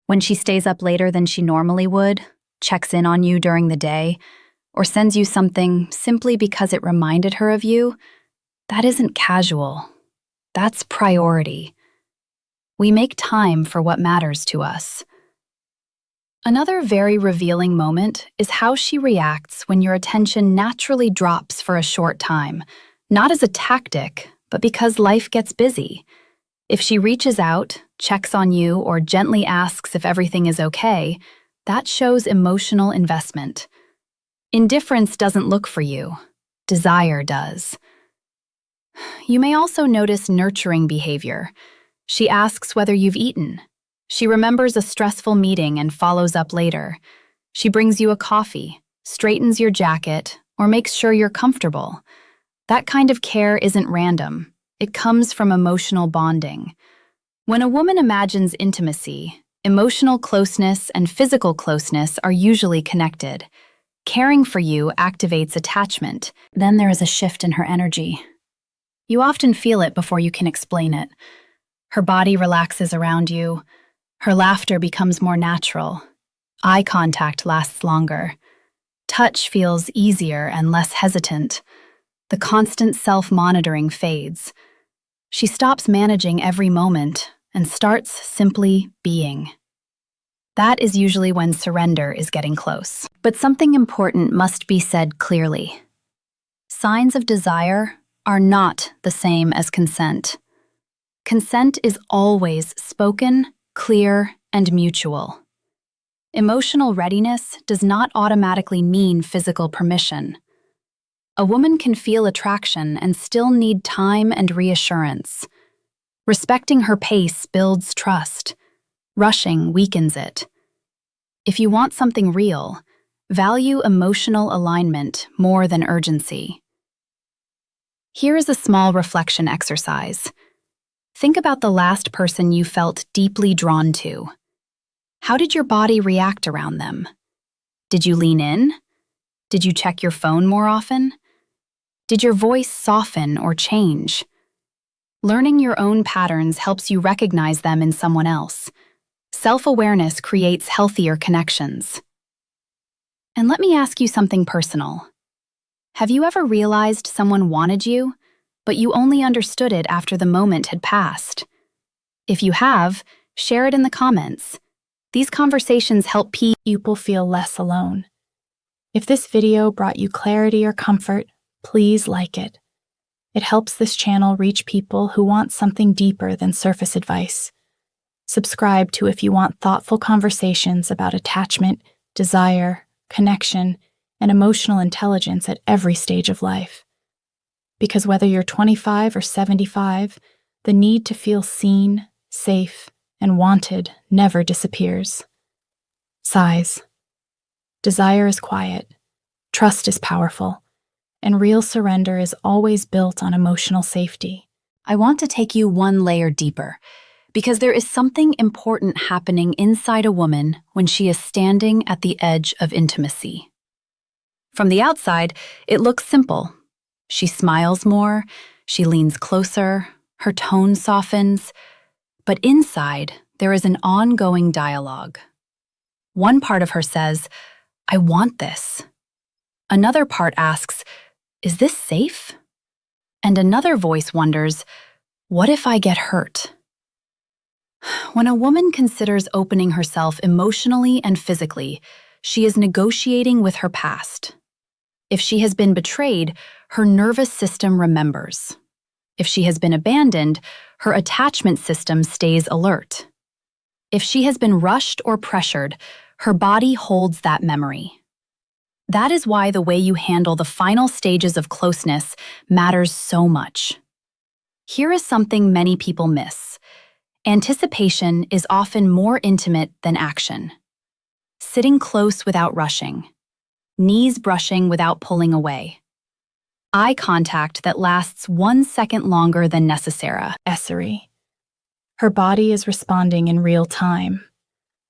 When she stays up later than she normally would, checks in on you during the day, or sends you something simply because it reminded her of you, that isn't casual. That's priority. We make time for what matters to us. Another very revealing moment is how she reacts when your attention naturally drops for a short time, not as a tactic, but because life gets busy. If she reaches out, checks on you, or gently asks if everything is okay, that shows emotional investment. Indifference doesn't look for you. Desire does. You may also notice nurturing behavior. She asks whether you've eaten. She remembers a stressful meeting and follows up later. She brings you a coffee, straightens your jacket, or makes sure you're comfortable. That kind of care isn't random. It comes from emotional bonding. When a woman imagines intimacy, emotional closeness and physical closeness are usually connected. Caring for you activates attachment. Then there is a shift in her energy. You often feel it before you can explain it. Her body relaxes around you. Her laughter becomes more natural. Eye contact lasts longer. Touch feels easier and less hesitant. The constant self-monitoring fades. She stops managing every moment and starts simply being. That is usually when surrender is getting close. But something important must be said clearly. Signs of desire are not the same as consent. Consent is always spoken, clear, and mutual. Emotional readiness does not automatically mean physical permission. A woman can feel attraction and still need time and reassurance. Respecting her pace builds trust. Rushing weakens it. If you want something real, value emotional alignment more than urgency. Here is a small reflection exercise. Think about the last person you felt deeply drawn to. How did your body react around them? Did you lean in? Did you check your phone more often? Did your voice soften or change? Learning your own patterns helps you recognize them in someone else. Self-awareness creates healthier connections. And let me ask you something personal. Have you ever realized someone wanted you, but you only understood it after the moment had passed? If you have, share it in the comments. These conversations help people feel less alone. If this video brought you clarity or comfort, please like it. It helps this channel reach people who want something deeper than surface advice. Subscribe to if you want thoughtful conversations about attachment, desire, connection, and emotional intelligence at every stage of life. Because whether you're 25 or 75, the need to feel seen, safe, and wanted never disappears. Sighs. Desire is quiet, trust is powerful, and real surrender is always built on emotional safety. I want to take you one layer deeper, because there is something important happening inside a woman when she is standing at the edge of intimacy. From the outside, it looks simple. She smiles more, she leans closer, her tone softens, but inside, there is an ongoing dialogue. One part of her says, "I want this." Another part asks, "Is this safe?" And another voice wonders, "What if I get hurt?" When a woman considers opening herself emotionally and physically, she is negotiating with her past. If she has been betrayed, her nervous system remembers. If she has been abandoned, her attachment system stays alert. If she has been rushed or pressured, her body holds that memory. That is why the way you handle the final stages of closeness matters so much. Here is something many people miss. Anticipation is often more intimate than action. Sitting close without rushing. Knees brushing without pulling away. Eye contact that lasts 1 second longer than necessary. Her body is responding in real time.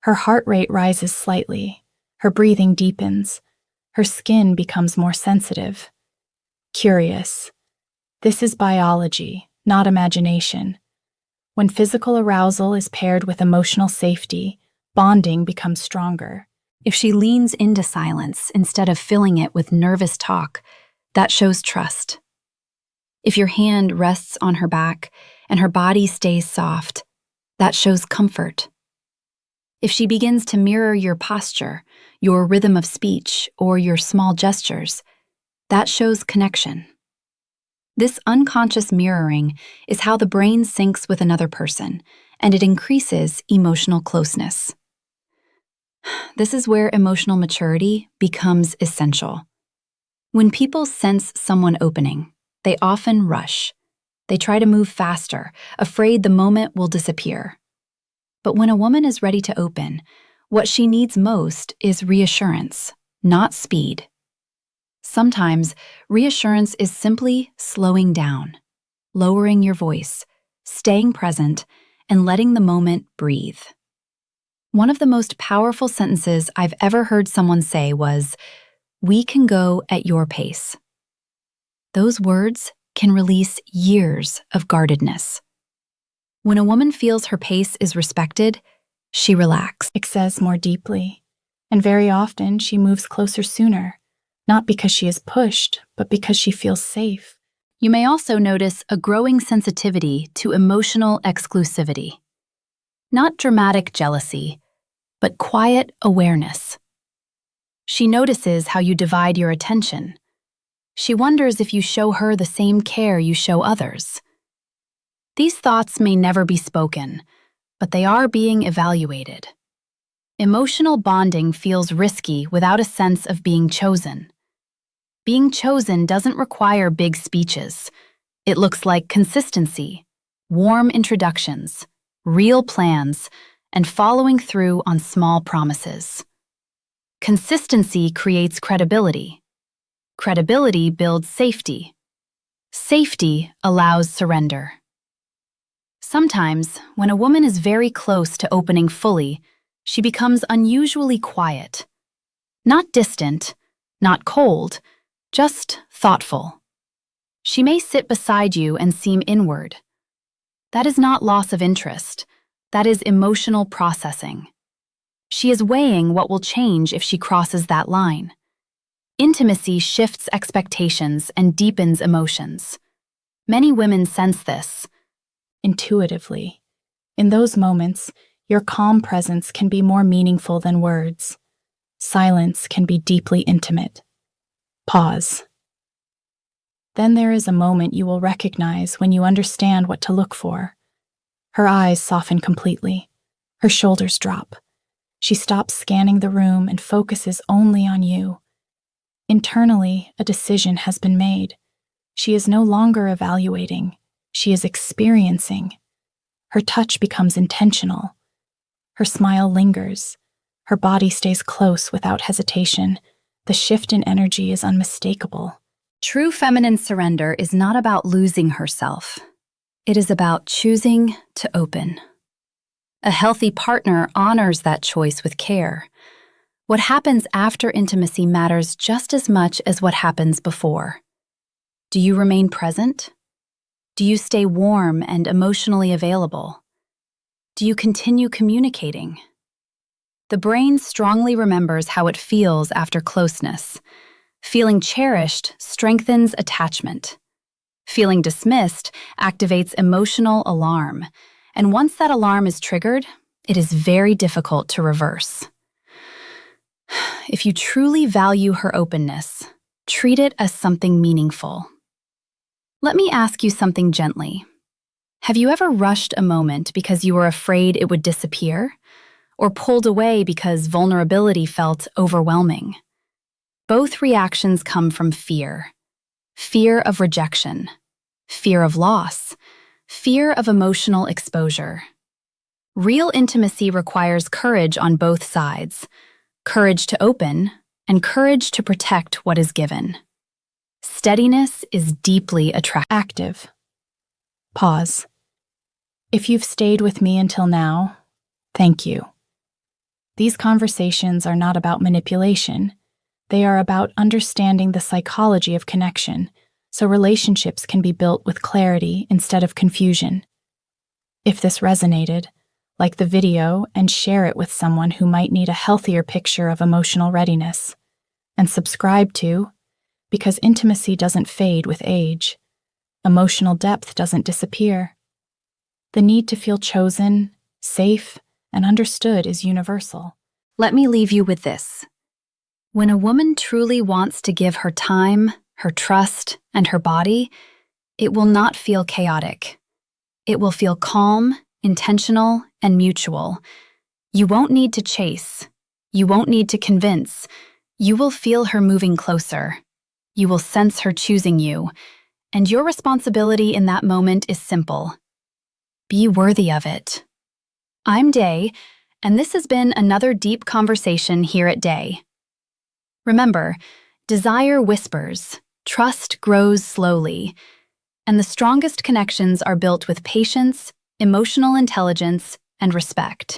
Her heart rate rises slightly. Her breathing deepens. Her skin becomes more sensitive. Curious. This is biology, not imagination. When physical arousal is paired with emotional safety, bonding becomes stronger. If she leans into silence instead of filling it with nervous talk, that shows trust. If your hand rests on her back and her body stays soft, that shows comfort. If she begins to mirror your posture, your rhythm of speech, or your small gestures, that shows connection. This unconscious mirroring is how the brain syncs with another person, and it increases emotional closeness. This is where emotional maturity becomes essential. When people sense someone opening, they often rush. They try to move faster, afraid the moment will disappear. But when a woman is ready to open, what she needs most is reassurance, not speed. Sometimes, reassurance is simply slowing down, lowering your voice, staying present, and letting the moment breathe. One of the most powerful sentences I've ever heard someone say was, "We can go at your pace." Those words can release years of guardedness. When a woman feels her pace is respected, she relaxes. It says more deeply, and very often she moves closer sooner, not because she is pushed, but because she feels safe. You may also notice a growing sensitivity to emotional exclusivity. Not dramatic jealousy, but quiet awareness. She notices how you divide your attention. She wonders if you show her the same care you show others. These thoughts may never be spoken, but they are being evaluated. Emotional bonding feels risky without a sense of being chosen. Being chosen doesn't require big speeches. It looks like consistency, warm introductions, real plans, and following through on small promises. Consistency creates credibility. Credibility builds safety. Safety allows surrender. Sometimes, when a woman is very close to opening fully, she becomes unusually quiet. Not distant, not cold, just thoughtful. She may sit beside you and seem inward. That is not loss of interest. That is emotional processing. She is weighing what will change if she crosses that line. Intimacy shifts expectations and deepens emotions. Many women sense this. Intuitively. In those moments, your calm presence can be more meaningful than words. Silence can be deeply intimate. Pause. Then there is a moment you will recognize when you understand what to look for. Her eyes soften completely. Her shoulders drop. She stops scanning the room and focuses only on you. Internally, a decision has been made. She is no longer evaluating. She is experiencing. Her touch becomes intentional. Her smile lingers. Her body stays close without hesitation. The shift in energy is unmistakable. True feminine surrender is not about losing herself. It is about choosing to open. A healthy partner honors that choice with care. What happens after intimacy matters just as much as what happens before. Do you remain present? Do you stay warm and emotionally available? Do you continue communicating? The brain strongly remembers how it feels after closeness. Feeling cherished strengthens attachment. Feeling dismissed activates emotional alarm, and once that alarm is triggered, it is very difficult to reverse. If you truly value her openness, treat it as something meaningful. Let me ask you something gently. Have you ever rushed a moment because you were afraid it would disappear? Or pulled away because vulnerability felt overwhelming? Both reactions come from fear. Fear of rejection, fear of loss, fear of emotional exposure. Real intimacy requires courage on both sides, courage to open and courage to protect what is given. Steadiness is deeply attractive. Active. Pause. If you've stayed with me until now, thank you. These conversations are not about manipulation. They are about understanding the psychology of connection, so relationships can be built with clarity instead of confusion. If this resonated, Like the video and share it with someone who might need a healthier picture of emotional readiness. And subscribe to, because intimacy doesn't fade with age. Emotional depth doesn't disappear. The need to feel chosen, safe, and understood is universal. Let me leave you with this. When a woman truly wants to give her time, her trust, and her body, it will not feel chaotic. It will feel calm, intentional, and mutual. You won't need to chase. You won't need to convince. You will feel her moving closer. You will sense her choosing you. And your responsibility in that moment is simple. Be worthy of it. I'm Day, and this has been another deep conversation here at Day. Remember, desire whispers, trust grows slowly, and the strongest connections are built with patience, emotional intelligence, and respect.